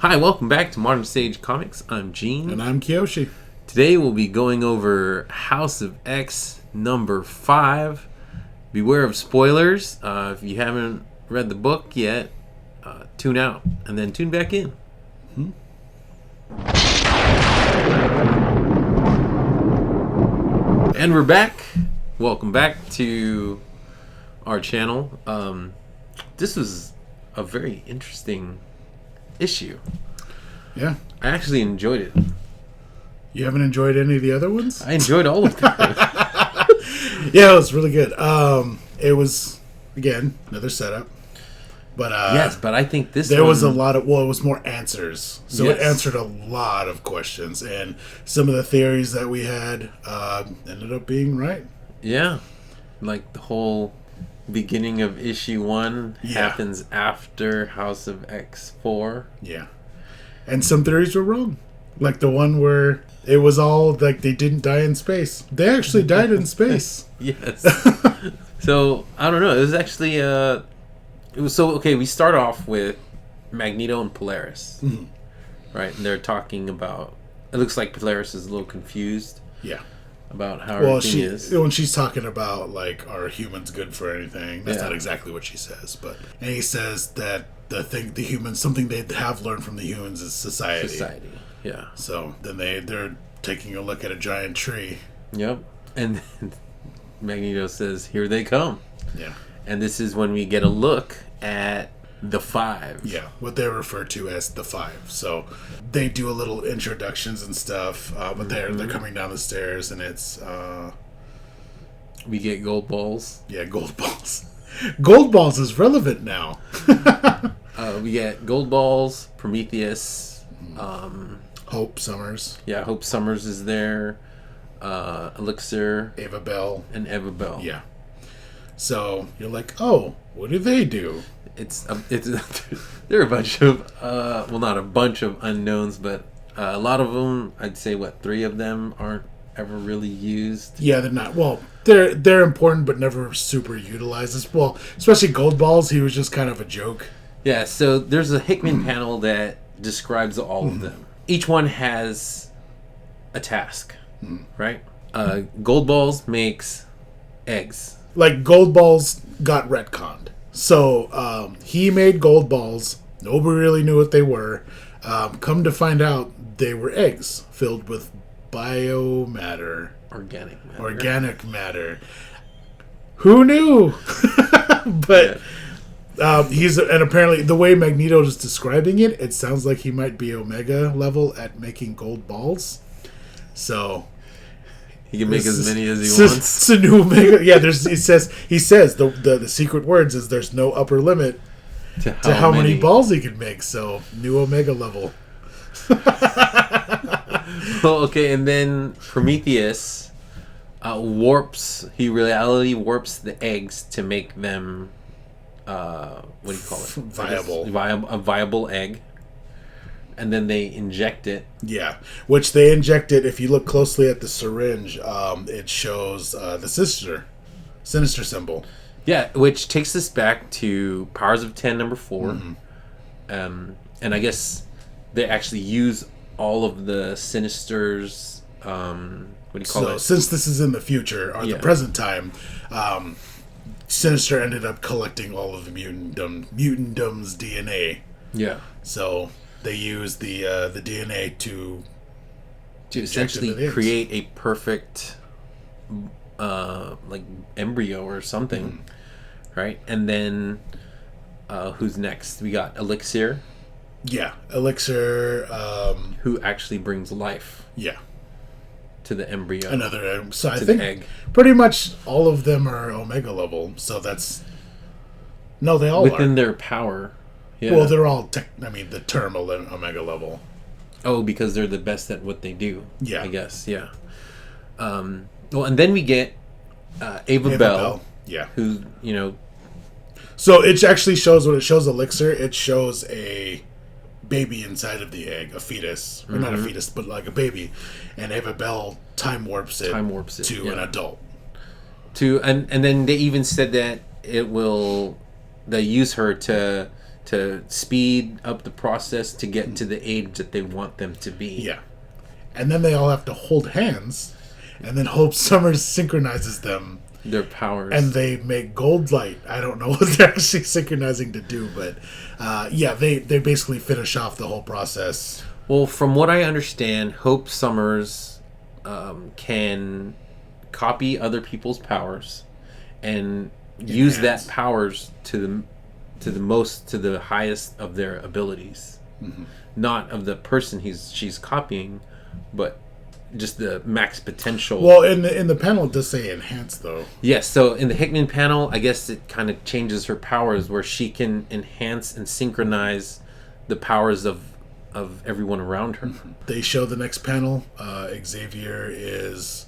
Hi, welcome back to Modern Stage Comics. I'm Gene. And I'm Kiyoshi. Today we'll be going over House of X number 5. Beware of spoilers. If you haven't read the book yet, tune out and then tune back in. And we're back. Welcome back to our channel. This was a very interesting issue. Yeah. I actually enjoyed it. You haven't enjoyed any of the other ones? I enjoyed all of them. Yeah, it was really good. It was, again, another setup. But yes, but I think there was a lot of, it was more answers. So Yes. it answered a lot of questions. And some of the theories that we had ended up being right. Yeah. Like the whole beginning of issue 1 Yeah. happens after House of X 4. Yeah. And some theories were wrong. Like the one where it was all like they didn't die in space. They actually died in space. Yes. So, I don't know. It was actually we start off with Magneto and Polaris. Mhm. Right? And they're talking about, it looks like Polaris is a little confused Yeah. about how Well, everything is. when she's talking about like, are humans good for anything? That's Yeah. not exactly what she says, and he says that the humans, something they have learned from the humans is society. Yeah. So then they're taking a look at a giant tree. Yep. And then Magneto says, "Here they come." Yeah. And this is when we get a look at the 5. Yeah, what they refer to as the 5. So they do a little introductions and stuff, but they're coming down the stairs, and it's We get gold balls. yeah, gold balls. Gold balls is relevant now. We get gold balls, Prometheus. Hope Summers, Yeah, Hope Summers is there. Elixir Ava Bell. and Eva Bell. Yeah. So you're like, oh, what do they do? It's there are a bunch of not a bunch of unknowns, but a lot of them. I'd say 3 of them aren't ever really used. Yeah, they're not. Well, they're important, but never super utilized. Well, especially Gold Balls, he was just kind of a joke. Yeah, so there's a Hickman panel that describes all of them. Each one has a task, right? Gold Balls makes eggs. Like Gold Balls got retconned. So he made Gold Balls. Nobody really knew what they were. Come to find out, they were eggs filled with biomatter. Organic matter. Who knew? But and apparently the way Magneto is describing it, it sounds like he might be Omega level at making gold balls. So He can make as many as he wants. It's a new Omega. Yeah, he says the secret words is there's no upper limit to how many balls he can make. So new Omega level. Well, okay, and then Prometheus reality warps the eggs to make them what do you call it? Viable. A viable egg. And then they inject it. Yeah, which they injected. If you look closely at the syringe, it shows the Sinister symbol. Yeah, which takes us back to Powers of 10 number 4. And I guess they actually use all of the Sinisters. What do you call it? Since this is in the future or the present time, Sinister ended up collecting all of the mutantdom's DNA. Yeah. So they use the DNA to essentially create a perfect like embryo or something, right? And then who's next? We got Elixir. Yeah, Elixir. Who actually brings life? Yeah. To the embryo. So I the think egg. Pretty much all of them are Omega level. So that's they all within are. Their power. Yeah. Well, they're all the term Omega level. Oh, because they're the best at what they do. Yeah, I guess. Yeah. Well, and then we get Ava Bell. Yeah. Who So it actually shows when it shows Elixir. It shows a baby inside of the egg, a fetus, or not a fetus, but like a baby, and Ava Bell time warps it to an adult. And then they even said that they use her to to speed up the process to get to the age that they want them to be. Yeah. And then they all have to hold hands, and then Hope Summers synchronizes them. Their powers. And they make gold light. I don't know what they're actually synchronizing to do, but they basically finish off the whole process. Well, from what I understand, Hope Summers can copy other people's powers and use that powers to the highest of their abilities. Mm-hmm. Not of the person she's copying, but just the max potential. Well, in the panel it does say enhance, though. Yes, so in the Hickman panel, I guess it kind of changes her powers where she can enhance and synchronize the powers of everyone around her. They show the next panel. Xavier is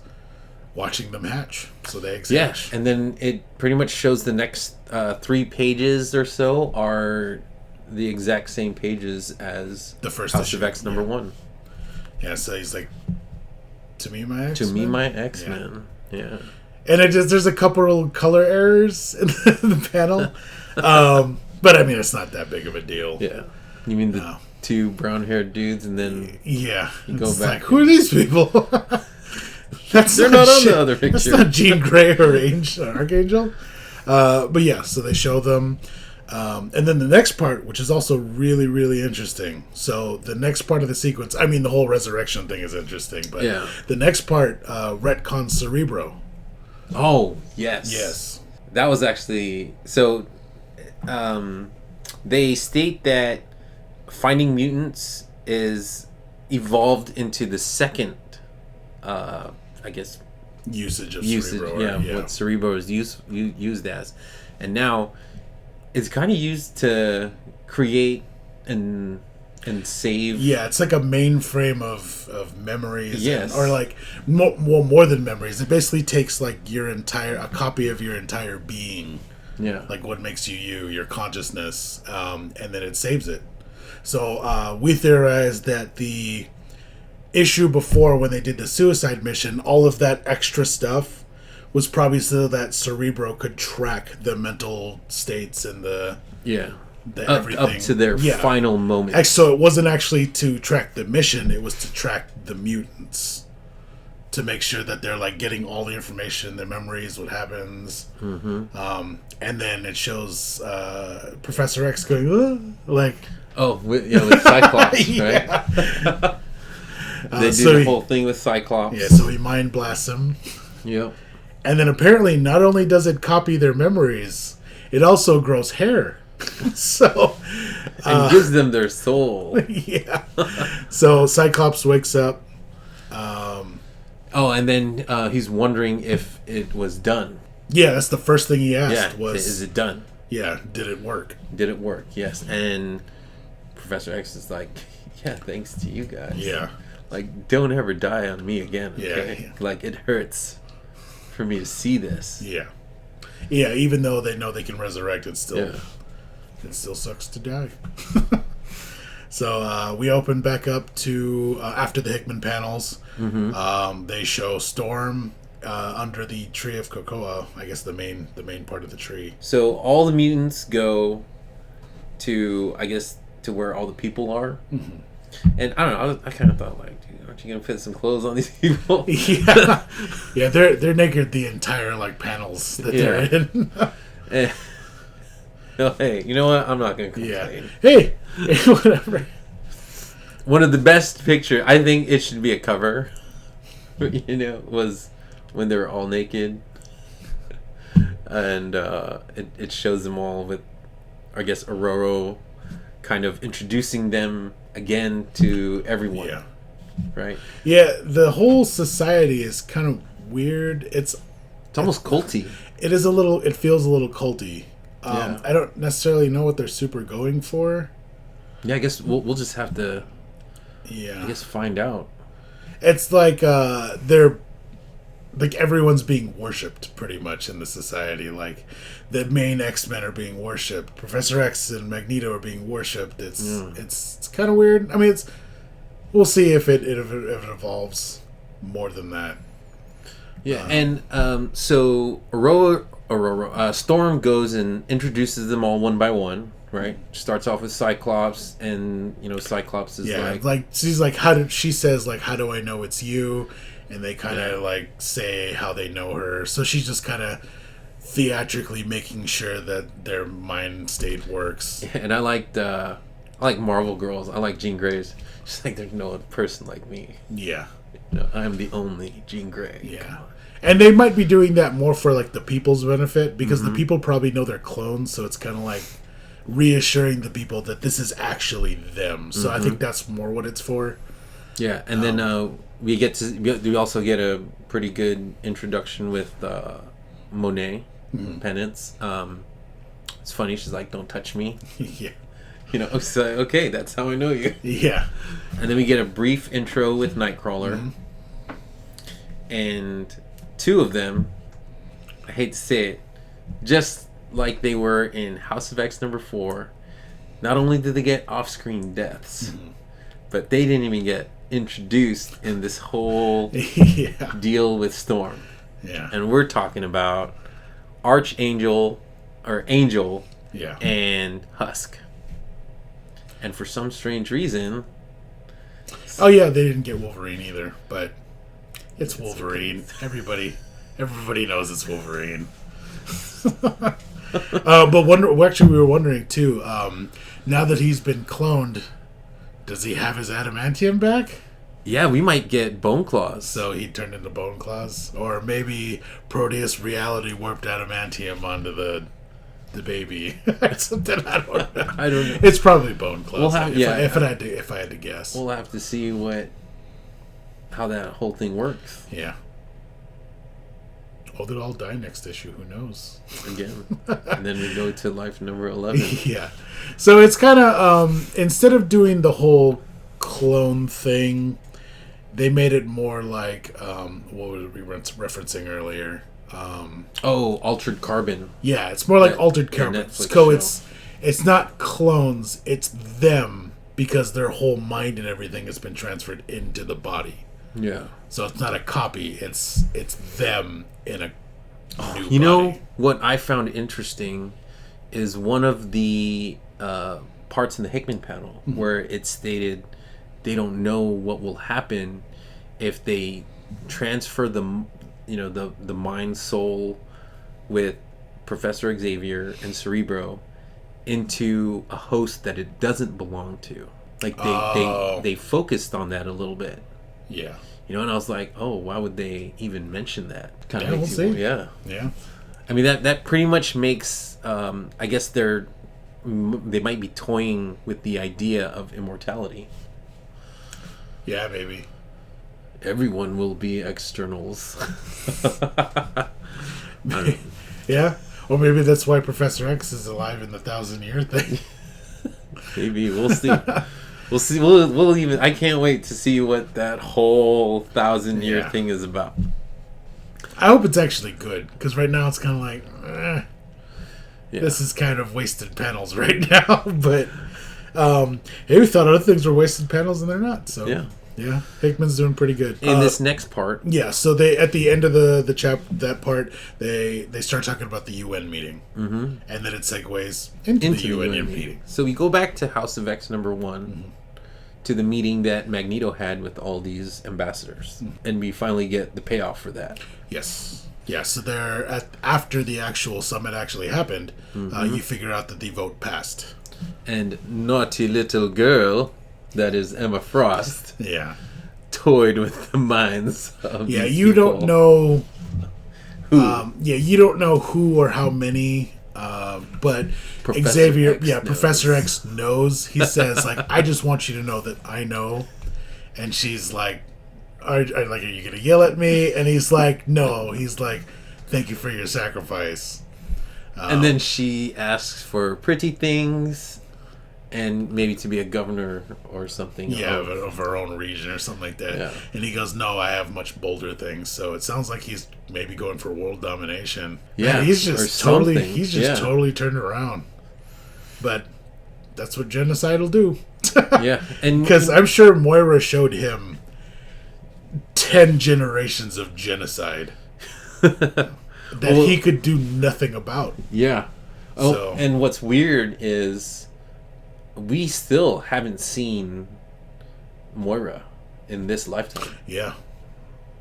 watching them hatch. So they hatch. And then it pretty much shows the next 3 pages or so are the exact same pages as the first House issue. of X number 1. Yeah, so he's like, to me, my X-Men? To me, my X-Men. Yeah. And there's a couple of color errors in the panel. But I mean, it's not that big of a deal. Yeah. You mean the 2 brown-haired dudes, and then you go back. Like, who are these people? They're not on the other picture. That's not Jean Grey or Archangel. But yeah, so they show them. And then the next part, which is also really, really interesting. So the next part of the sequence, I mean, the whole resurrection thing is interesting, but the next part retcons Cerebro. Oh, yes. Yes. That was actually... So, they state that finding mutants is evolved into the second, I guess... Usage of Cerebro. What Cerebro is used as. And now... it's kind of used to create and save. Yeah, it's like a mainframe of memories. Yes. Or like more than memories. It basically takes like a copy of your entire being. Yeah. Like what makes you, your consciousness, and then it saves it. So we theorize that the issue before, when they did the suicide mission, all of that extra stuff was probably so that Cerebro could track the mental states and the everything up to their final moment. So it wasn't actually to track the mission; it was to track the mutants, to make sure that they're like getting all the information, their memories, what happens, and then it shows Professor X going like, with Cyclops, right? They do the whole thing with Cyclops. Yeah, so he mind blasts him. Yep. And then apparently, not only does it copy their memories, it also grows hair. So, and gives them their soul. Yeah. So Cyclops wakes up. And then he's wondering if it was done. Yeah, that's the first thing he asked. Is it done? Yeah. Did it work? Did it work? Yes. And Professor X is like, yeah, thanks to you guys. Yeah. Like, don't ever die on me again. Okay? Yeah. Like, it hurts for me to see this. Yeah. Yeah, even though they know they can resurrect, it still sucks to die. So we open back up to after the Hickman panels. Mm-hmm. They show Storm under the tree of Cocoa. I guess the main part of the tree. So all the mutants go to, I guess, to where all the people are. Mm-hmm. And I don't know. I kind of thought, like, dude, aren't you gonna fit some clothes on these people? Yeah, yeah. They're naked the entire like panels that they're in. Hey, you know what? I'm not gonna complain. Yeah. Hey, whatever. One of the best picture, I think it should be a cover. Was when they were all naked, and it shows them all with, I guess, Aurora kind of introducing them again to everyone. Yeah. Right? Yeah, the whole society is kind of weird. It's almost culty. It feels a little culty. I don't necessarily know what they're super going for. Yeah, I guess we'll just have to I guess find out. It's like they're like everyone's being worshipped pretty much in the society. Like the main X-Men are being worshipped. Professor X and Magneto are being worshipped. It's kind of weird. I mean, we'll see if it evolves more than that. Yeah, and so Aurora Aurora. Storm goes and introduces them all one by one. Right, starts off with Cyclops, and Cyclops is like she's like, she says like, how do I know it's you? And they kind of like say how they know her. So she's just kind of theatrically making sure that their mind state works. And I like Marvel girls. I like Jean Grey's. She's like, there's no other person like me. Yeah. I'm the only Jean Grey. Yeah. And they might be doing that more for like the people's benefit, because the people probably know they're clones, so it's kind of like reassuring the people that this is actually them. So I think that's more what it's for. Yeah, and then we also get a pretty good introduction with Monet Penance. It's funny, she's like, don't touch me. Yeah. So, okay, that's how I know you. Yeah. And then we get a brief intro with Nightcrawler. And two of them, I hate to say it, just like they were in House of X number 4, not only did they get off-screen deaths, but they didn't even get introduced in this whole deal with Storm. Yeah. And we're talking about Archangel, or Angel, and Husk. And for some strange reason... Oh yeah, they didn't get Wolverine either, but it's Wolverine. Everybody knows it's Wolverine. But we were wondering too, now that he's been cloned, does he have his adamantium back? Yeah, we might get Bone Claws. So he turned into Bone Claws? Or maybe Proteus reality warped adamantium onto the baby. Something, I don't know. It's probably Bone Claws. If I had to guess. We'll have to see how that whole thing works. Yeah. Oh, they'll all die next issue. Who knows? Again. And then we go to life number 11. Yeah. So it's kind of, instead of doing the whole clone thing, they made it more like, what were we referencing earlier? Altered Carbon. Yeah, it's more like Altered Carbon. So it's not clones, it's them, because their whole mind and everything has been transferred into the body. Yeah. So it's not a copy, it's them in a new body. Know what I found interesting is one of the parts in the Hickman panel where it stated they don't know what will happen if they transfer the mind soul with Professor Xavier and Cerebro into a host that it doesn't belong to. Like they focused on that a little bit. Yeah. And I was like, oh, why would they even mention that? Kind of we'll makes see. Yeah. I mean, that pretty much makes, I guess they might be toying with the idea of immortality. Yeah, maybe. Everyone will be externals. Yeah. Or maybe that's why Professor X is alive in the 1,000-year thing. Maybe. We'll see. We'll see. We'll even. I can't wait to see what that whole 1,000-year thing is about. I hope it's actually good, because right now it's kind of like, this is kind of wasted panels right now. But we thought other things were wasted panels, and they're not. So yeah, Hickman's doing pretty good in this next part. Yeah, so they at the end of that part, they start talking about the UN meeting, and then it segues into the UN meeting. So we go back to House of X number 1, to the meeting that Magneto had with all these ambassadors, and we finally get the payoff for that. Yes. Yeah, so they're after the actual summit actually happened, you figure out that the vote passed, and naughty little girl, that is Emma Frost, toyed with the minds of these you people. Don't know who. You don't know who or how many, but Professor X knows. He says, like, I just want you to know that I know. And she's like, are you gonna yell at me? And he's like, no. He's like, thank you for your sacrifice. And then she asks for pretty things, and maybe to be a governor or something. Yeah, of her own region or something like that. Yeah. And he goes, no, I have much bolder things. So it sounds like he's maybe going for world domination. Yeah, man, he's just totally turned around. But that's what genocide will do. Yeah. And because I'm sure Moira showed him 10 generations of genocide. that he could do nothing about. Yeah. Oh, So. and what's weird is we still haven't seen Moira in this lifetime. Yeah.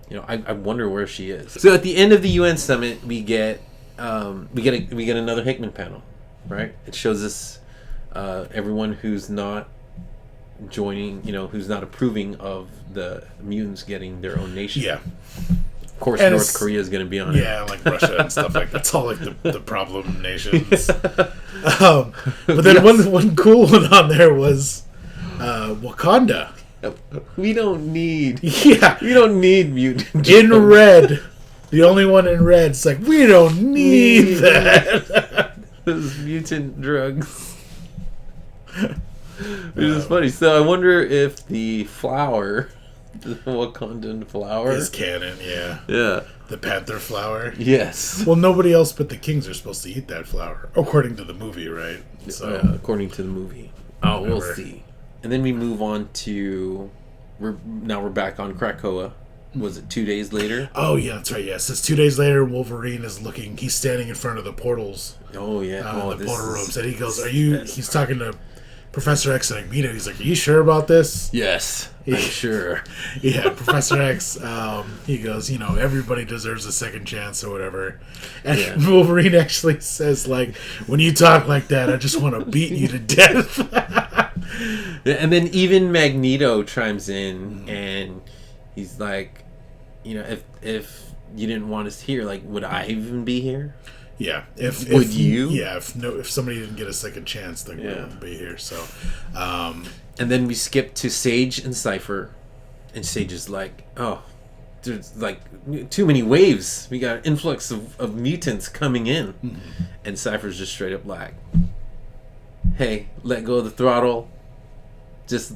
You know, I wonder where she is. So at the end of the UN summit, we get another Hickman panel, right? It shows us everyone who's not joining, who's not approving of the mutants getting their own nation. Yeah. Of course, And North Korea is going to be on it. Yeah, like Russia and stuff like that. It's all like the problem nations. But then one cool one on there was Wakanda. We don't need mutant in red. The only one in red. It's like, we don't need that. Those mutant drugs. Which is funny. So I wonder if the flower, the Wakandan flower, is canon. Yeah. Yeah. The panther flower. Yes. Well, nobody else but the kings are supposed to eat that flower, according to the movie, right? So according to the movie. Oh, we'll see. And then we move on to we're back on Krakoa. Was it 2 days later? Oh yeah, that's right. Yeah, it says 2 days later, Wolverine is looking. He's standing in front of the portals. Oh yeah, the portal rooms, and he goes, "Are you?" He's talking to Professor X and Magneto. He's like, "Are you sure about this?" Yes, I'm sure. Yeah, Professor X. He goes, everybody deserves a second chance or whatever. And Wolverine actually says, like, when you talk like that, I just want to beat you to death. And then even Magneto chimes in, and he's like, if you didn't want us here, like, would I even be here? Yeah. Would you? Yeah. If somebody didn't get a second chance, then we wouldn't be here. So. And then we skip to Sage and Cypher, and Sage is like, "Oh, there's like too many waves. We got an influx of mutants coming in," and Cypher's just straight up like, "Hey, let go of the throttle. Just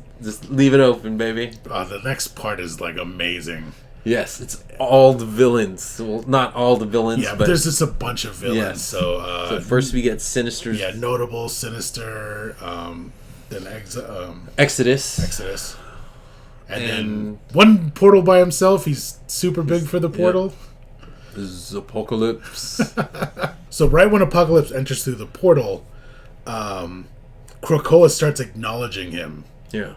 leave it open, baby." The next part is like amazing. Yes, it's all the villains. Well, not all the villains, but there's just a bunch of villains. Yes. So first we get Sinister. Yeah, Notable, Sinister, then Exodus. And then one portal by himself. He's super big for the portal. This is Apocalypse. So right when Apocalypse enters through the portal, Krakoa starts acknowledging him. Yeah.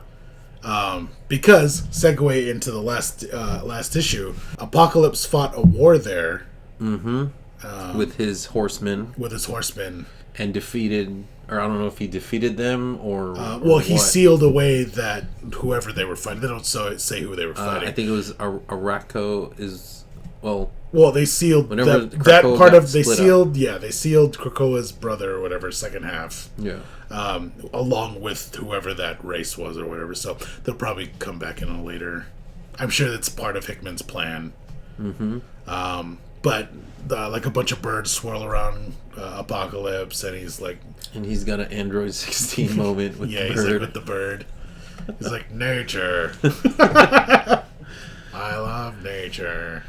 Because segue into the last issue, Apocalypse fought a war there. Mm-hmm. With his horsemen. And defeated, or I don't know if he defeated them or. He sealed away that whoever they were fighting. They don't say who they were fighting. I think it was Araco is well. Well, they sealed that part of they sealed. Yeah, they sealed Krakoa's brother or whatever, second half. Yeah. Along with whoever that race was or whatever. So they'll probably come back in a later. I'm sure that's part of Hickman's plan. Mm-hmm. But like a bunch of birds swirl around Apocalypse, and he's like, and he's got an Android 16 moment with the bird. He's like with the bird. He's like, nature. I love nature.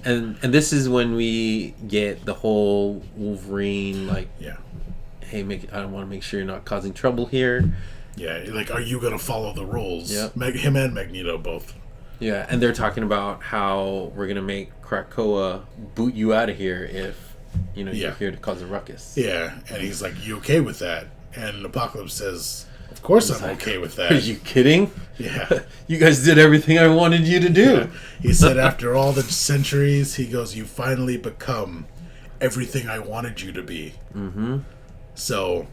And this is when we get the whole Wolverine like, hey, I want to make sure you're not causing trouble here. Yeah, like, are you gonna follow the rules? Yeah, him and Magneto both. Yeah, and they're talking about how we're gonna make Krakoa boot you out of here if you're here to cause a ruckus. Yeah, and he's like, "You okay with that?" And Apocalypse says, "Of course I'm okay with that." Are you kidding? Yeah, you guys did everything I wanted you to do. Yeah. He said, after all the centuries, he goes, "You finally become everything I wanted you to be." Mm-hmm. So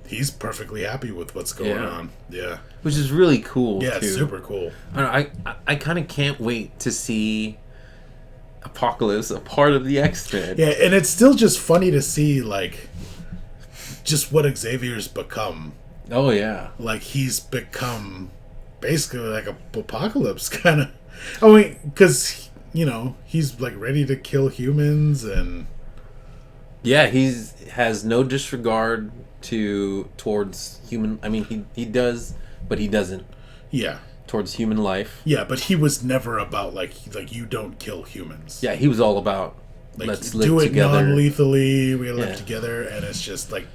he's perfectly happy with what's going on. Yeah. Which is really cool. Yeah, too. It's super cool. I kind of can't wait to see Apocalypse a part of the X-Men. Yeah, and it's still just funny to see, like, just what Xavier's become. Oh, yeah. Like, he's become basically like a Apocalypse kind of. I mean, because, he's, like, ready to kill humans and... Yeah, has no disregard towards human. I mean, he does, but he doesn't. Yeah. Towards human life. Yeah, but he was never about like you don't kill humans. Yeah, he was all about like, let's live do it together. Non-lethally. We live together, and it's just like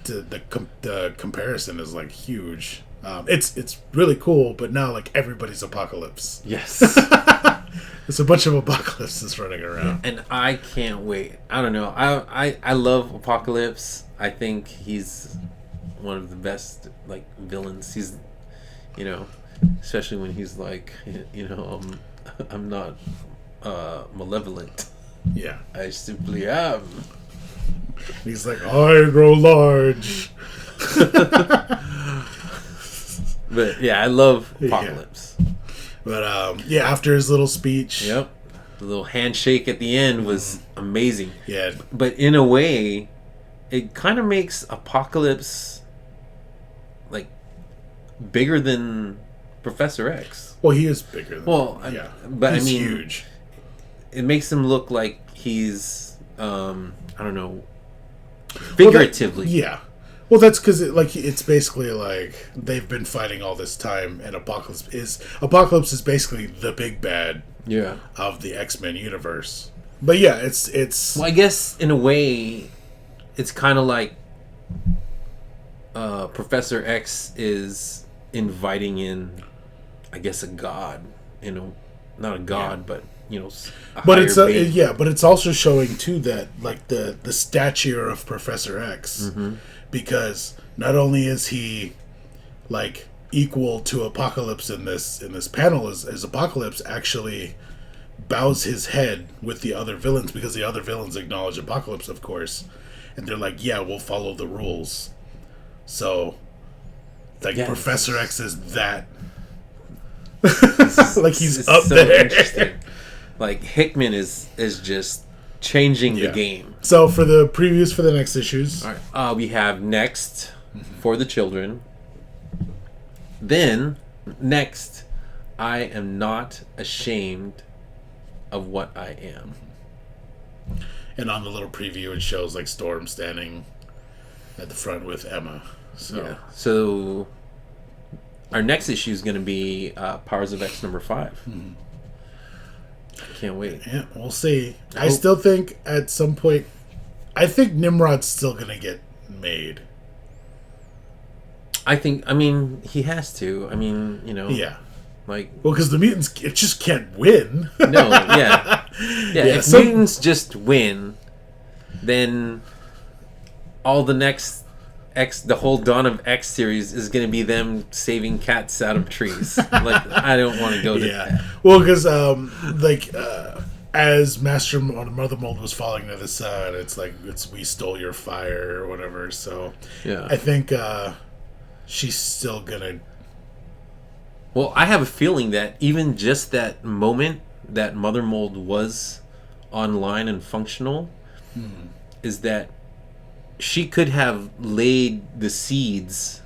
the comparison is like huge. It's really cool, but now like everybody's Apocalypse. Yes. There's a bunch of apocalypses running around. And I can't wait. I don't know. I love Apocalypse. I think he's one of the best like villains. He's, you know, especially when he's like, you know, I'm not malevolent. Yeah. I simply am. He's like, I grow large. But yeah, I love Apocalypse. Yeah. But yeah, after his little speech. Yep. The little handshake at the end was amazing. Yeah. But in a way, it kind of makes Apocalypse like bigger than Professor X. Well, he is bigger than yeah. But he's I mean, huge. It makes him look like he's I don't know, figuratively. Yeah. Well, that's because it's basically like they've been fighting all this time, and Apocalypse is basically the big bad of the X-Men universe. But yeah, it's well, I guess in a way, it's kind of like Professor X is inviting in, I guess, a god. You know, not a god, but you know, but it's also showing too that like the stature of Professor X. Mm-hmm. Because not only is he like equal to Apocalypse in this panel, as Apocalypse actually bows his head with the other villains, because the other villains acknowledge Apocalypse, of course, and they're like, yeah, we'll follow the rules. So like Professor X is that like he's up so there. Interesting. Like Hickman is just changing the game. So for the previews for the next issues, all right, we have next for the children. Then next, I am not ashamed of what I am. And on the little preview, it shows like Storm standing at the front with Emma. So our next issue is going to be Powers of X number 5. Mm-hmm. Can't wait. Yeah, we'll see. I still think at some point, I think Nimrod's still gonna get made. I mean, he has to. I mean, you know. Yeah. Like. Well, because the mutants just can't win. No. Yeah. If mutants just win, then all the next the whole Dawn of X series is going to be them saving cats out of trees. Like, I don't want to go to that. Well, because as Master Mother Mold was falling to the sun, it's like we stole your fire or whatever. So yeah, I think she's still gonna. Well, I have a feeling that even just that moment that Mother Mold was online and functional is that she could have laid the seeds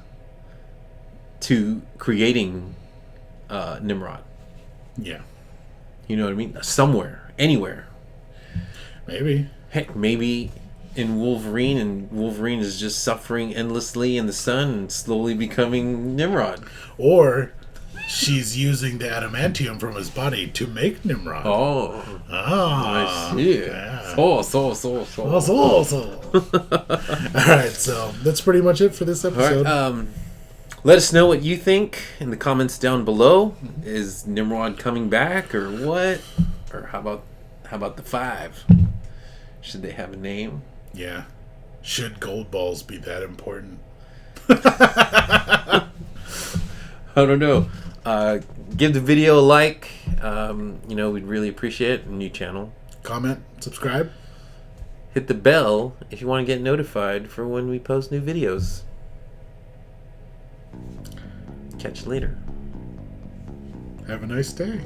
to creating Nimrod. Yeah. You know what I mean? Somewhere. Anywhere. Maybe. Heck, maybe in Wolverine, and Wolverine is just suffering endlessly in the sun and slowly becoming Nimrod. Or she's using the adamantium from his body to make Nimrod. Oh. Ah. I see. Yeah. So. Alright, so that's pretty much it for this episode. Right, let us know what you think in the comments down below. Is Nimrod coming back or what? Or how about the 5? Should they have a name? Yeah. Should gold balls be that important? I don't know. Give the video a like. We'd really appreciate it. A new channel. Comment, subscribe. Hit the bell if you want to get notified for when we post new videos. Catch you later. Have a nice day.